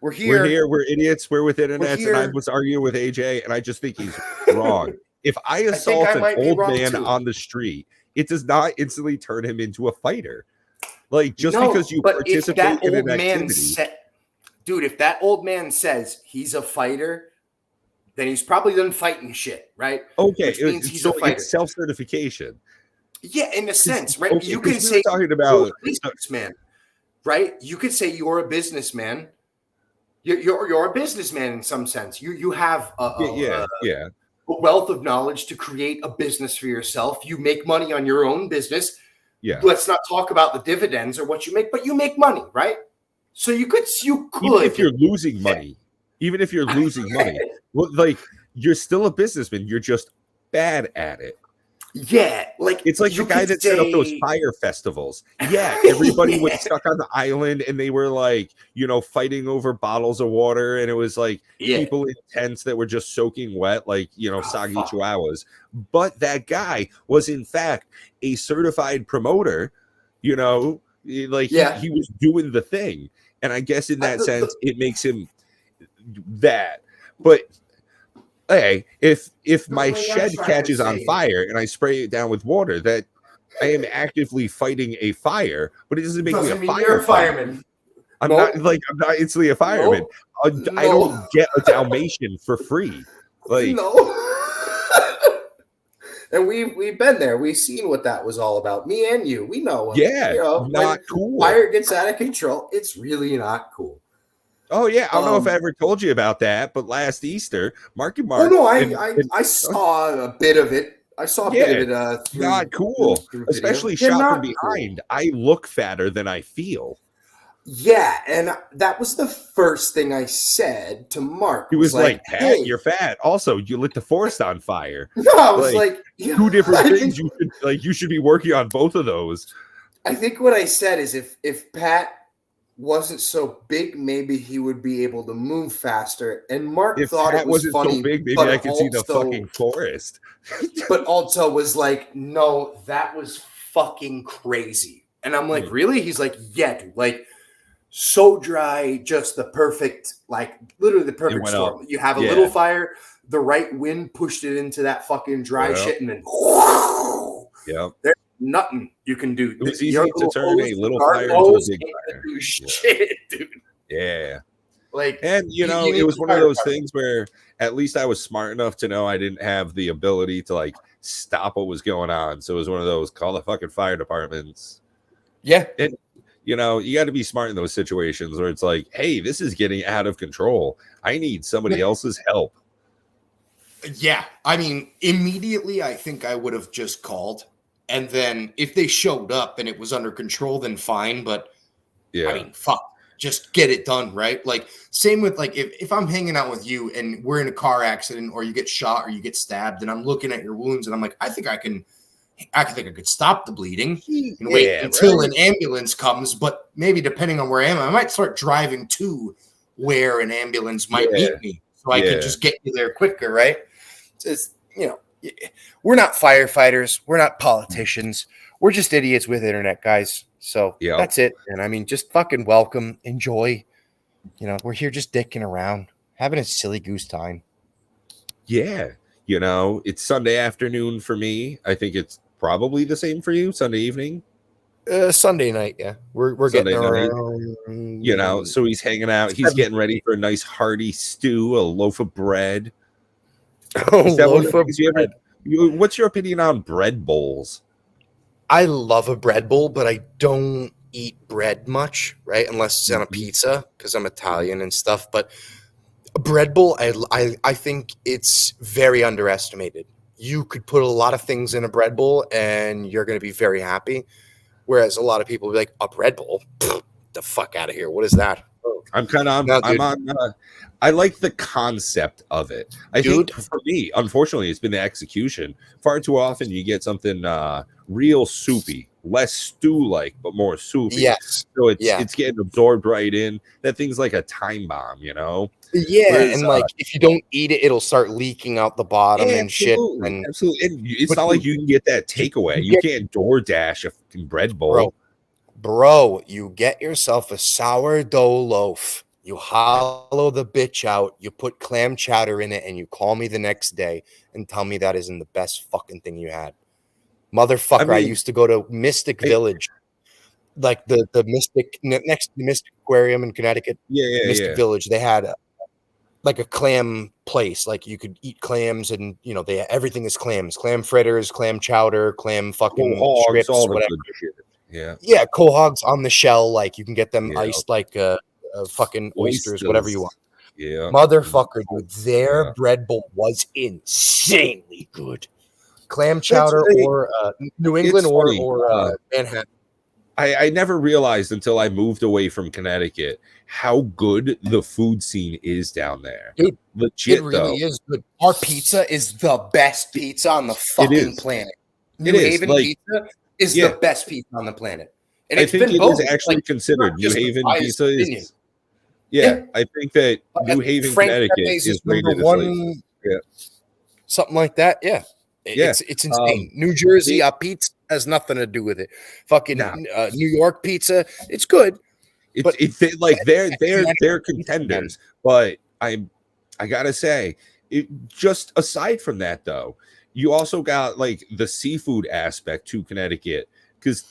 We're We're here. here. We're idiots. We're with We're internets. And I here. was arguing with AJ, and I just think he's wrong. If I think assault I an might be old wrong, man too. on the street, it does not instantly turn him into a fighter. Like, just No, because you but if participate that in old an man activity. dude, if that old man says he's a fighter, then he's probably done fighting shit, right? Okay, Which means he's so a fighter. it's self-certification. Yeah, in a sense, right? Okay, you can we say were talking about you're a businessman, right? You could say you're a businessman. You're a businessman in some sense. You have a wealth of knowledge to create a business for yourself. You make money on your own business. Yeah. Let's not talk about the dividends or what you make, but you make money, right? So you could even if you're losing money, well, like, you're still a businessman. You're just bad at it. Yeah, like it's like the guy that set up those fire festivals. Yeah, everybody was stuck on the island and they were like, fighting over bottles of water, and it was like people in tents that were just soaking wet, like soggy chihuahuas. But that guy was in fact a certified promoter. He was doing the thing, and I guess in that sense it makes him that. But hey, if my shed catches on fire and I spray it down with water, that I am actively fighting a fire, but it doesn't make me a fireman. I'm not instantly a fireman. I don't get a Dalmatian for free. Like, no. And we've been there. We've seen what that was all about. Me and you, we know. Not cool. Fire gets out of control. It's really not cool. Oh yeah, I don't know if I ever told you about that, but last Easter, Marky Mark. Oh no, I saw a bit of it. I saw a bit of it. Not cool, especially shot from behind. Cool. I look fatter than I feel. Yeah, and that was the first thing I said to Mark. He was like, "Pat, hey, you're fat. Also, you lit the forest on fire." No, I was like two different things. You should be working on both of those. I think what I said is if Pat wasn't so big, maybe he would be able to move faster. And Mark thought it was funny. So big, maybe I could see the fucking forest. But also was like, no, that was fucking crazy. And I'm like, really? He's like, yeah, dude. Like, so dry, just the perfect, like, literally the perfect storm. You have a little fire, the right wind pushed it into that fucking dry shit, and then there's nothing you can do. It was easy to turn a little fire into a big fire. Shit, dude. Yeah. Like, and it was one of those things where at least I was smart enough to know I didn't have the ability to like stop what was going on. So it was one of those call the fucking fire departments. Yeah. And you got to be smart in those situations where it's like, hey, this is getting out of control. I need somebody else's help. Yeah. I mean, immediately I think I would have just called. And then if they showed up and it was under control, then fine. But I mean, fuck, just get it done, right? Like, same with like if I'm hanging out with you and we're in a car accident or you get shot or you get stabbed and I'm looking at your wounds and I'm like, I think I could stop the bleeding and wait until an ambulance comes. But maybe depending on where I am, I might start driving to where an ambulance might meet me so I can just get you there quicker, right? It's, we're not firefighters. We're not politicians. We're just idiots with internet, guys. So that's it. And I mean, just fucking welcome, enjoy. We're here just dicking around, having a silly goose time. Yeah. It's Sunday afternoon for me. I think it's probably the same for you, Sunday evening. Sunday night, yeah. We're Sunday getting night. So he's hanging out. He's getting ready for a nice hearty stew, a loaf of bread. What's your opinion on bread bowls? I love a bread bowl, but I don't eat bread much, right? Unless it's on a pizza, because I'm Italian and stuff. But a bread bowl, I think it's very underestimated. You could put a lot of things in a bread bowl, and you're going to be very happy. Whereas a lot of people will be like, a bread bowl? Pfft, the fuck out of here. What is that? I'm kind of I like the concept of it. I think for me, unfortunately, it's been the execution. Far too often you get something real soupy, less stew-like, but more soupy. Yes. So it's getting absorbed right in. That thing's like a time bomb, Yeah, Whereas, and like if you don't eat it, it'll start leaking out the bottom and shit. And absolutely. And it's not like you can get that takeaway. You can't DoorDash a fucking bread bowl. Bro, you get yourself a sourdough loaf. You hollow the bitch out, you put clam chowder in it, and you call me the next day and tell me that isn't the best fucking thing you had. Motherfucker, I used to go to Mystic Village, like the Mystic, next to the Mystic Aquarium in Connecticut. Mystic Village. They had like a clam place. Like you could eat clams, and everything is clams, clam fritters, clam chowder, clam fucking strips, all whatever. Yeah, quahogs on the shell. Like you can get them iced like fucking oysters, whatever you want. Yeah, motherfucker, dude, their bread bowl was insanely good. Clam chowder or New England or Manhattan. I never realized until I moved away from Connecticut how good the food scene is down there. It really is good. Our pizza is the best pizza on the fucking planet. New Haven pizza is the best pizza on the planet. And I think it is actually considered New Haven pizza is. Yeah, I think that New Haven, Connecticut is rated one. Something like that. Yeah. It's insane. New Jersey pizza has nothing to do with it. Fucking New York pizza, it's good. They're contenders, but I gotta say, just aside from that though, you also got like the seafood aspect to Connecticut because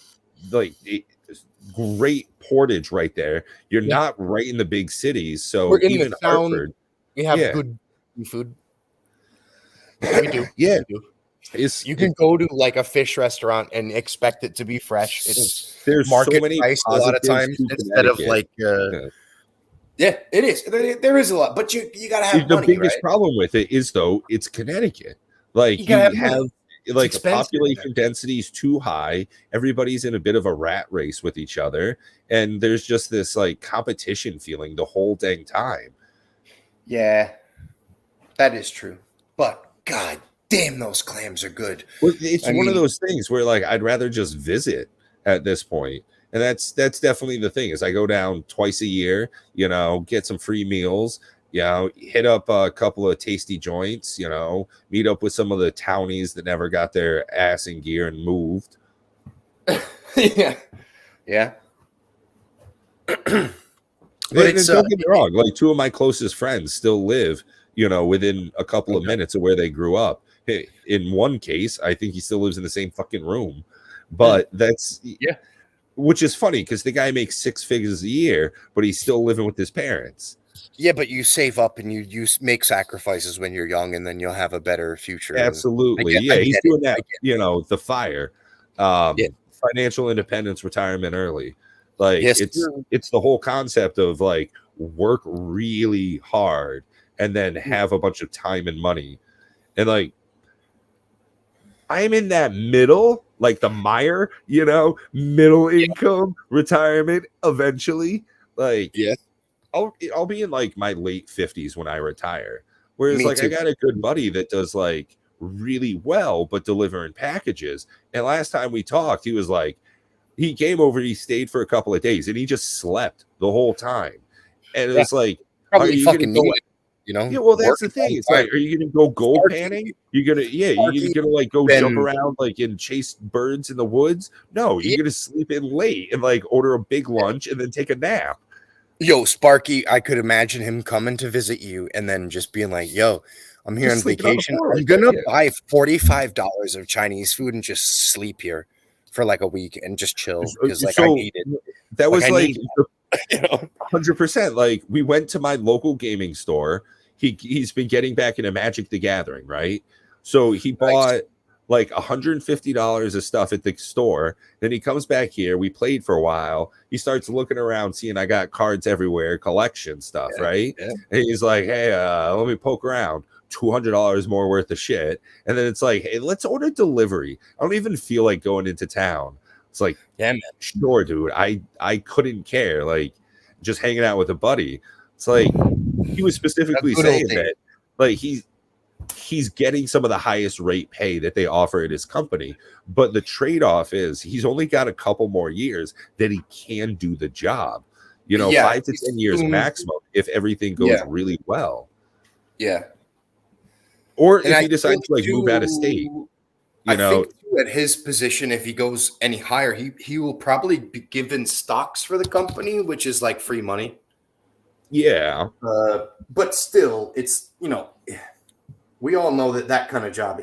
like great portage right there. You're not right in the big cities, so we're in even the town. Hartford, we have good seafood. We do. Yeah. We do. You can go to like a fish restaurant and expect it to be fresh. There's market so many price a lot of times instead of like it is. There is a lot, but you gotta have the biggest problem with it is though it's Connecticut. Like you have like the population density is too high. Everybody's in a bit of a rat race with each other, and there's just this like competition feeling the whole dang time. Yeah, that is true. But God damn, those clams are good. Well, it's one of those things where like I'd rather just visit at this point. And that's definitely the thing is I go down twice a year, get some free meals, hit up a couple of tasty joints, meet up with some of the townies that never got their ass in gear and moved. Yeah. But don't get me wrong, like two of my closest friends still live, within a couple of minutes of where they grew up. In one case, I think he still lives in the same fucking room, but that's which is funny because the guy makes 6 figures a year, but he's still living with his parents. Yeah, but you save up and you make sacrifices when you're young, and then you'll have a better future. Absolutely, he's doing that. The FIRE, financial independence, retirement early. Like it's the whole concept of like work really hard and then have a bunch of time and money, and like. I'm in that middle, like the Meyer, middle income retirement eventually. Like, I'll be in like my late 50s when I retire. Whereas, I got a good buddy that does like really well, but delivering packages. And last time we talked, he was like, he came over, he stayed for a couple of days, and he just slept the whole time. And it was like, probably fucking need it. Yeah, well, that's the thing. It's like, are you gonna go gold panning? You're gonna like go jump around like and chase birds in the woods? No, you're gonna sleep in late and like order a big lunch and then take a nap. Yo, Sparky, I could imagine him coming to visit you and then just being like, "Yo, I'm here on vacation. I'm gonna buy $45 of Chinese food and just sleep here for like a week and just chill because I need it." That was like 100%. Like we went to my local gaming store. He's been getting back into Magic the Gathering, right? So he bought like $150 of stuff at the store. Then he comes back here. We played for a while. He starts looking around, seeing I got cards everywhere, collection stuff, right? Yeah. And he's like, "Hey, let me poke around." $200 more worth of shit. And then it's like, "Hey, let's order delivery." I don't even feel like going into town. It's like, yeah, man. Sure, dude. I couldn't care. Like just hanging out with a buddy. It's like he was specifically saying that like he's getting some of the highest rate pay that they offer at his company, but the trade-off is he's only got a couple more years that he can do the job. 5 to 10 years maximum if everything goes really well. Yeah. Or if he decides to like move out of state. I think too, at his position, if he goes any higher, he will probably be given stocks for the company, which is like free money. Yeah. But still, it's, you know, we all know that kind of job,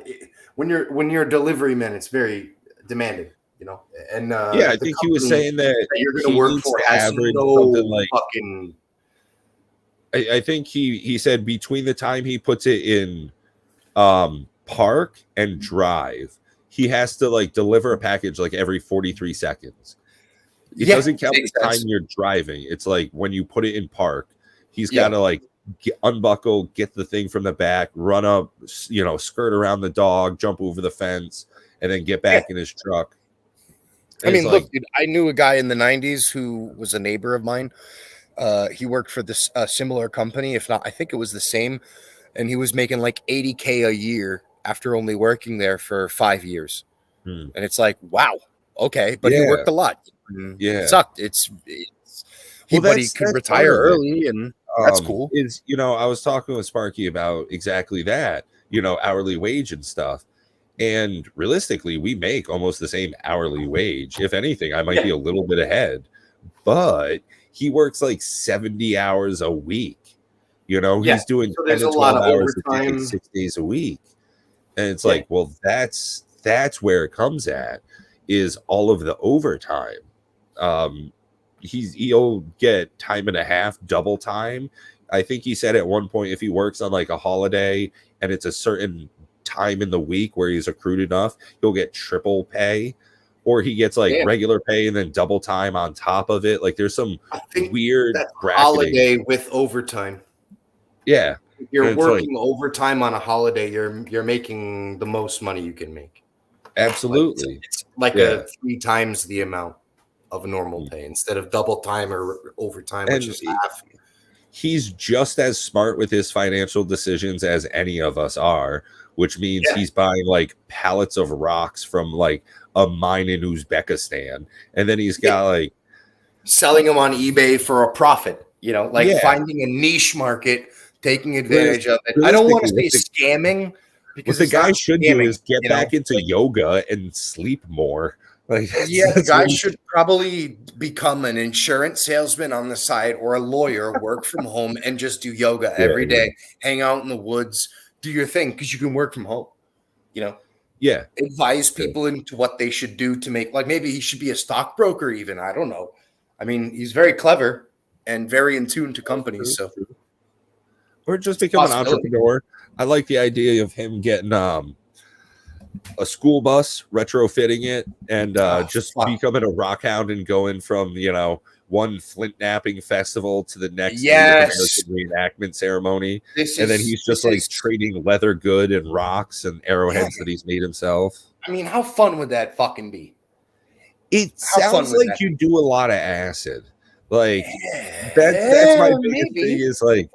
when you're a delivery man, it's very demanding, you know. And yeah, I think he was saying that you're going to work for has something like fucking. I think he said between the time he puts it in park and drive, he has to like deliver a package like every 43 seconds. It doesn't count the time you're driving. It's like when you put it in park, he's got to like unbuckle, get the thing from the back, run up, you know, skirt around the dog, jump over the fence, and then get back in his truck. I mean, look, dude, I knew a guy in the 90s who was a neighbor of mine. He worked for this similar company, if not, I think it was the same. And he was making like $80K a year after only working there for 5 years. And it's like, wow, okay. But he worked a lot. It sucked. But he could retire early, and that's cool. Is, you know, I was talking with Sparky about exactly that, you know, hourly wage and stuff. And realistically, we make almost the same hourly wage. If anything, I might be a little bit ahead. But he works like 70 hours a week. You know, he's doing 10 to 12 hours a day, 6 days a week. And it's like, well, that's where it comes at, is all of the overtime. He'll get time and a half, double time. I think he said at one point, if he works on like a holiday and it's a certain time in the week where he's accrued enough, he'll get triple pay, or he gets like regular pay and then double time on top of it. Like there's some weird holiday with overtime. Yeah. If you're working overtime on a holiday, you're making the most money you can make. Absolutely. It's like a 3 times the amount of normal pay instead of double time or overtime, which is half. He's just as smart with his financial decisions as any of us are, which means he's buying like pallets of rocks from like a mine in Uzbekistan, and then he's got like selling them on eBay for a profit, you know, like finding a niche market, taking advantage of it. I don't want to say scamming, because what the guy should do is get back into yoga and sleep more. Like, the guy should probably become an insurance salesman on the side, or a lawyer, work from home, and just do yoga every day, hang out in the woods, do your thing, because you can work from home, you know. Advise people into what they should do to make, like, maybe he should be a stockbroker even. I don't know. I mean, he's very clever and very in tune to companies. So, or just become an entrepreneur. I like the idea of him getting a school bus, retrofitting it, and just becoming a rock hound and going from, you know, one flint napping festival to the next reenactment ceremony. And then he's just like trading leather good and rocks and arrowheads that he's made himself. I mean, how fun would that fucking be? It sounds like you do a lot of acid. Like that's my biggest thing, is like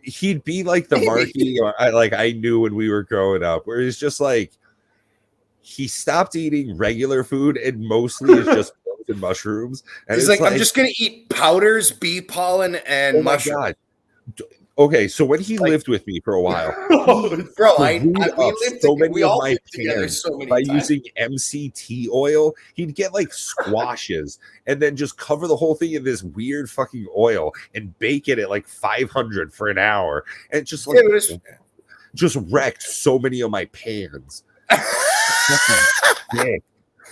he'd be like the Marky, or I knew when we were growing up, where he's just like, he stopped eating regular food and mostly is just pills and mushrooms. And he's like, I'm just gonna eat powders, bee pollen, and mushrooms. God. Okay, so when he lived with me for a while, bro, we all lived together so many times. Using MCT oil, he'd get like squashes and then just cover the whole thing in this weird fucking oil and bake it at like 500 for an hour, and just like just wrecked so many of my pans.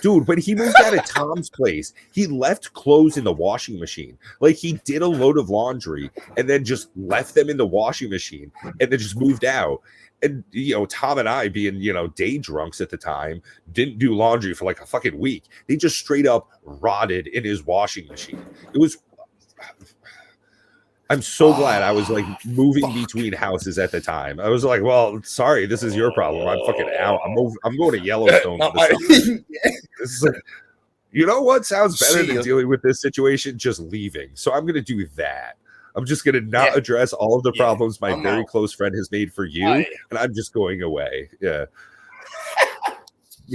Dude, when he moved out of Tom's place, he left clothes in the washing machine. Like, he did a load of laundry and then just left them in the washing machine and then just moved out. And, you know, Tom and I, being, you know, day drunks at the time, didn't do laundry for like a fucking week. They just straight up rotted in his washing machine. It was... I'm so glad I was like moving between houses at the time. I was like, well, sorry, this is your problem. I'm fucking out. I'm going to Yellowstone for this. This is like, you know what sounds better than dealing with this situation? Just leaving. So I'm going to do that. I'm just going to not address all of the problems my very close friend has made for you, and I'm just going away. Yeah.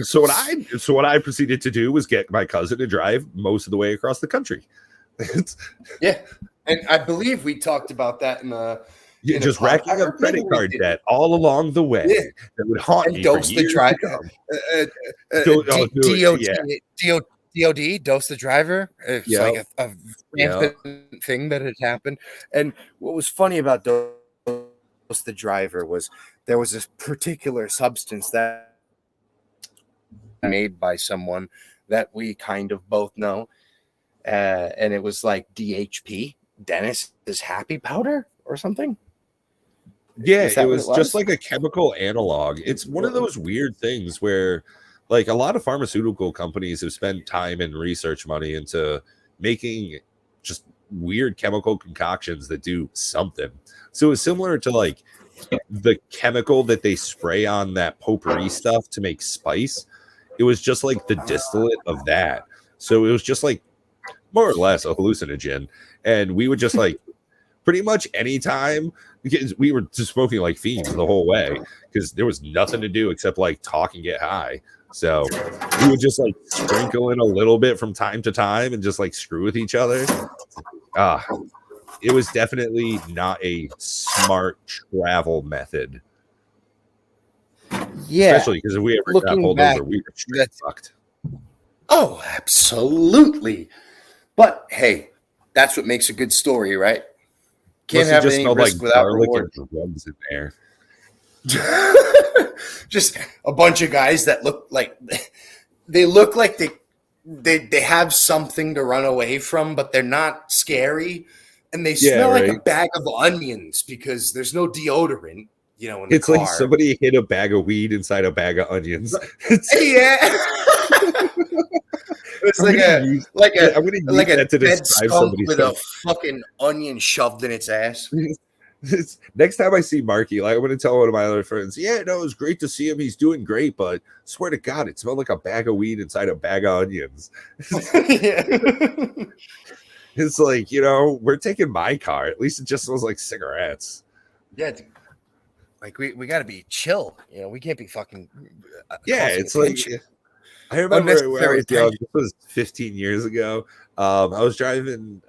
So what I proceeded to do was get my cousin to drive most of the way across the country. And I believe we talked about that in the just racking up credit card debt all along the way that would haunt me for years to come. DOD, Dose the Driver. It's like a rampant thing that had happened. And what was funny about Dose the Driver was there was this particular substance that made by someone that we kind of both know. And it was like DHP, Dennis's Happy Powder or something. Yeah, it was just like a chemical analog. It's one of those weird things where like a lot of pharmaceutical companies have spent time and research money into making just weird chemical concoctions that do something. So it's similar to like the chemical that they spray on that potpourri stuff to make spice. It was just like the distillate of that. So it was just like more or less a hallucinogen. And we would just like pretty much any time, because we were just smoking like fiends the whole way because there was nothing to do except like talk and get high. So we would just like sprinkle in a little bit from time to time and just like screw with each other. It was definitely not a smart travel method. Yeah. Especially because if we ever got pulled over, we were straight fucked. Oh, absolutely. But hey, that's what makes a good story, right? Can't have any risk without reward. And drugs in there. Just a bunch of guys that look like they have something to run away from, but they're not scary, and they smell like a bag of onions because there's no deodorant. You know, in the car. Like somebody hid a bag of weed inside a bag of onions. Yeah. It's like a dead skunk with a fucking onion shoved in its ass. Next time I see Marky, like I'm going to tell one of my other friends, yeah, no, it was great to see him. He's doing great, but swear to God, it smelled like a bag of weed inside a bag of onions. It's like, you know, we're taking my car. At least it just smells like cigarettes. Yeah. Like we got to be chill. You know, we can't be fucking. It's attention. Like. I remember when I was young, this was 15 years ago. I was driving,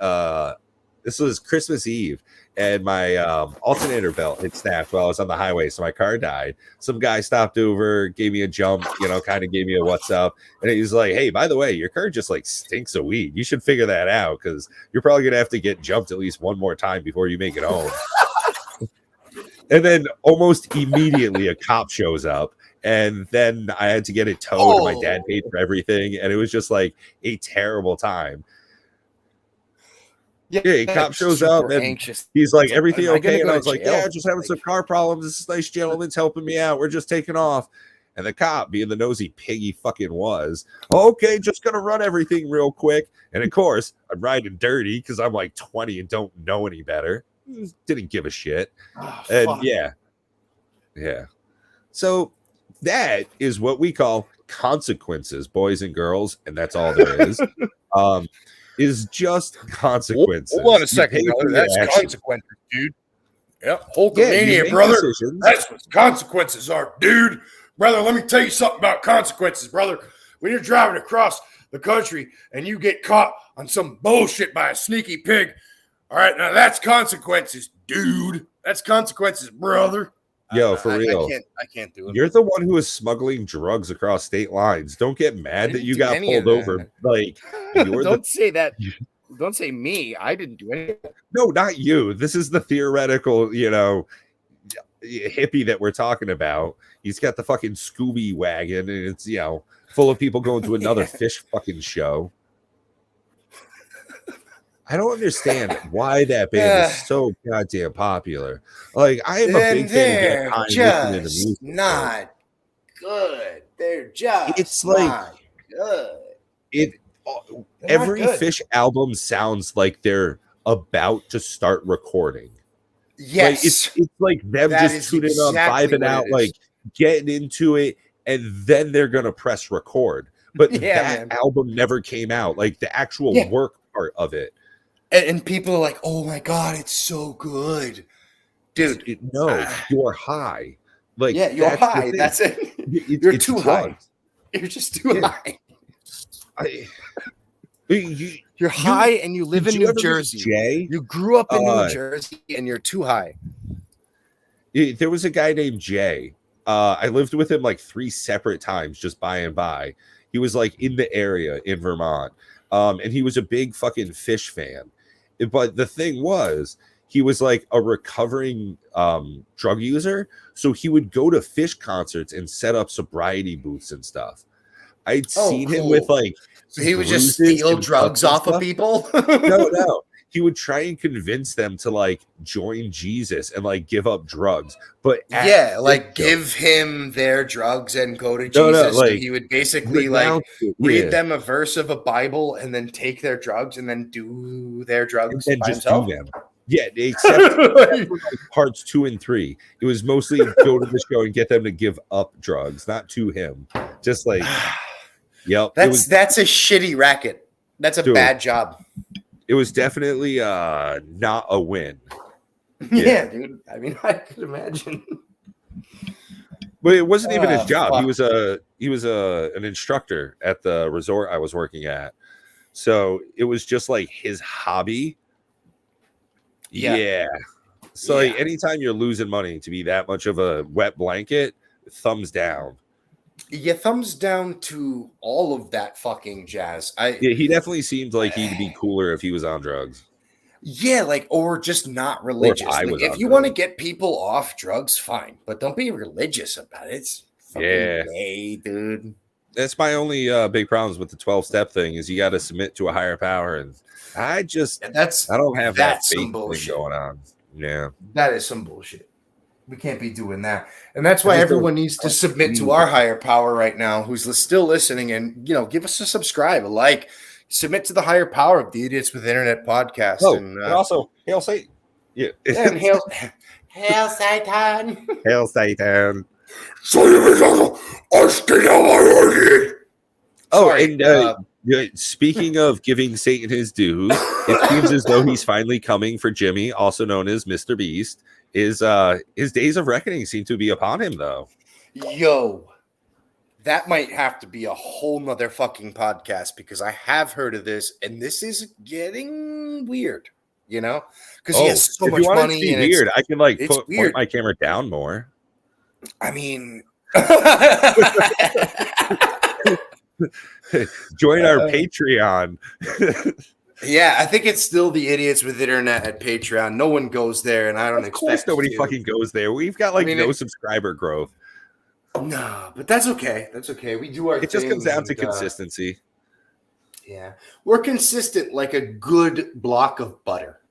this was Christmas Eve, and my alternator belt had snapped while I was on the highway, so my car died. Some guy stopped over, gave me a jump, you know, kind of gave me a what's up, and he was like, hey, by the way, your car just like stinks of weed. You should figure that out, because you're probably going to have to get jumped at least one more time before you make it home. And then almost immediately a cop shows up. And then I had to get it towed. My dad paid for everything. And it was just like a terrible time. Yeah, cop shows up and anxious. He's like, everything okay? And I was like, yeah, just having some car problems. This nice gentleman's helping me out. We're just taking off. And the cop, being the nosy pig he fucking was, okay, just going to run everything real quick. And of course, I'm riding dirty because I'm like 20 and don't know any better. Didn't give a shit. And yeah. So that is what we call consequences, boys and girls, and that's all there is. Is just consequences. Hold on a second, that's consequences, dude. Yep, Hulkamania, brother. Decisions. That's what consequences are, dude. Brother, let me tell you something about consequences, brother. When you're driving across the country and you get caught on some bullshit by a sneaky pig, all right, now that's consequences, dude. That's consequences, brother. Yo, for real. I can't do it. You're the one who is smuggling drugs across state lines. Don't get mad that you got pulled over. Like, don't say that. Don't say me. I didn't do anything. No, not you. This is the theoretical, you know, hippie that we're talking about. He's got the fucking Scooby wagon, and it's, you know, full of people going to another fish fucking show. I don't understand why that band is so goddamn popular. Like, I am a big fan of listening to music. Not good. They're just it's like not good. Every Fish album sounds like they're about to start recording. Yes, like, it's like them just tuning up, vibing out, like getting into it, and then they're gonna press record. But that album never came out. Like the actual work part of it. And people are like, "Oh my god, it's so good, dude." No, you're high. Like, you're high. That's it. You're too high. You're just too high. You're high, and you live in New Jersey. Jay? You grew up in New Jersey, and you're too high. There was a guy named Jay. I lived with him like 3 separate times, just by and by. He was like in the area in Vermont. And he was a big fucking Phish fan. But the thing was, he was like a recovering drug user. So he would go to Phish concerts and set up sobriety booths and stuff. I'd seen him with like, so he would just steal drugs off of people. No. He would try and convince them to like join Jesus and like give up drugs. But give him their drugs and go to Jesus. Like, so he would basically like read them a verse of a Bible and then take their drugs and then do their drugs and by just himself. do them. Yeah, except parts 2 and 3. It was mostly go to the show and get them to give up drugs, not to him. Just like, yep. That's a shitty racket. That's a bad job. It was definitely not a win. Yeah, dude. I mean, I could imagine. But it wasn't even his job. Fuck. He was an instructor at the resort I was working at. So it was just like his hobby. Yeah. So like anytime you're losing money to be that much of a wet blanket, thumbs down. Yeah, thumbs down to all of that fucking jazz. He definitely seemed like he'd be cooler if he was on drugs. Yeah, like, or just not religious. Like, if you want to get people off drugs, fine, but don't be religious about it. It's fucking gay, dude. That's my only big problems with the 12-step thing is you got to submit to a higher power, and I don't have that faith thing going on. Yeah, that is some bullshit. We can't be doing that. And that's why everyone needs to submit to our higher power right now who's still listening and, give us a subscribe, a like, submit to the higher power of the Idiots with Internet podcast. Oh, and also, Hail Satan. Yeah. And Hail Satan. Hail Satan. Speaking of giving Satan his due, it seems as though he's finally coming for Jimmy, also known as Mr. Beast. His days of reckoning seem to be upon him, though. Yo, that might have to be a whole nother fucking podcast because I have heard of this, and this is getting weird, because he has so much money. To be weird, I can point my camera down more. I mean, join our Patreon. Yeah, I think it's still the Idiots with Internet at Patreon. No one goes there, and I don't expect. Of course, nobody fucking goes there. We've got no subscriber growth. No, but that's okay. That's okay. We do our. It just comes down to consistency. Yeah, we're consistent like a good block of butter.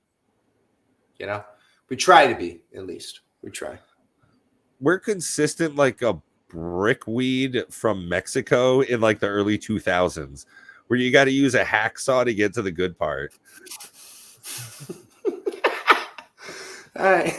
We try to be, at least. We try. We're consistent like a brickweed from Mexico in like the early 2000s. Where you got to use a hacksaw to get to the good part. All right.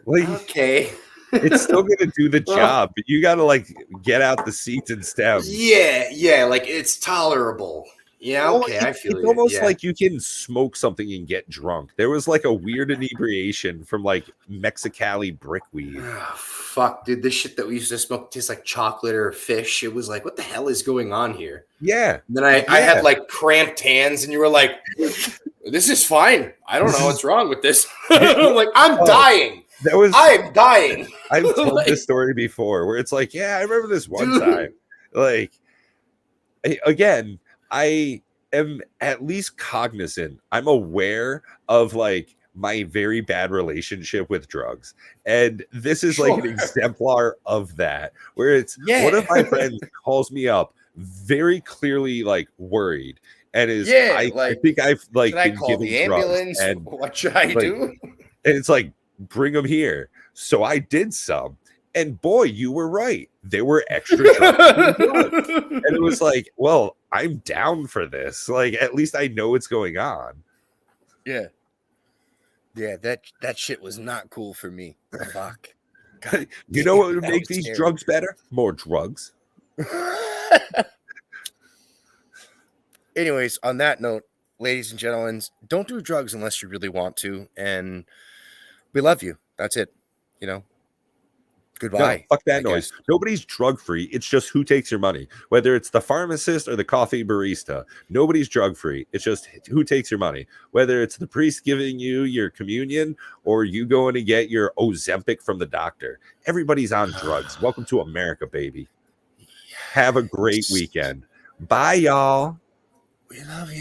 Okay. It's still going to do the job, but you got to get out the seats and stems. Yeah. It's tolerable. Yeah, okay, I feel it's almost like you can smoke something and get drunk. There was a weird inebriation from Mexicali brickweed. Oh, fuck, dude, this shit that we used to smoke tastes like chocolate or fish. It was what the hell is going on here? Yeah. And then I had cramped hands, and you were like, "This is fine. I don't know what's wrong with this." I'm like, I'm dying. I'm dying. I've told this story before, where it's yeah, I remember this one time. Again. I am at least cognizant. I'm aware of my very bad relationship with drugs. And this is an exemplar of that, where it's one of my friends calls me up very clearly worried and is I think I've been giving drugs and what should I do? And it's bring them here. So I did some. And boy, you were right. They were extra drugs. And it was well, I'm down for this. At least I know what's going on. Yeah. Yeah, that shit was not cool for me. Fuck. God, you know what would make these drugs better? More drugs. Anyways, on that note, ladies and gentlemen, don't do drugs unless you really want to. And we love you. That's it. Goodbye. No, fuck that noise. Nobody's drug free. It's just who takes your money. Whether it's the pharmacist or the coffee barista, nobody's drug free. It's just who takes your money. Whether it's the priest giving you your communion or you going to get your Ozempic from the doctor. Everybody's on drugs. Welcome to America, baby. Have a great weekend. Bye, y'all. We love you.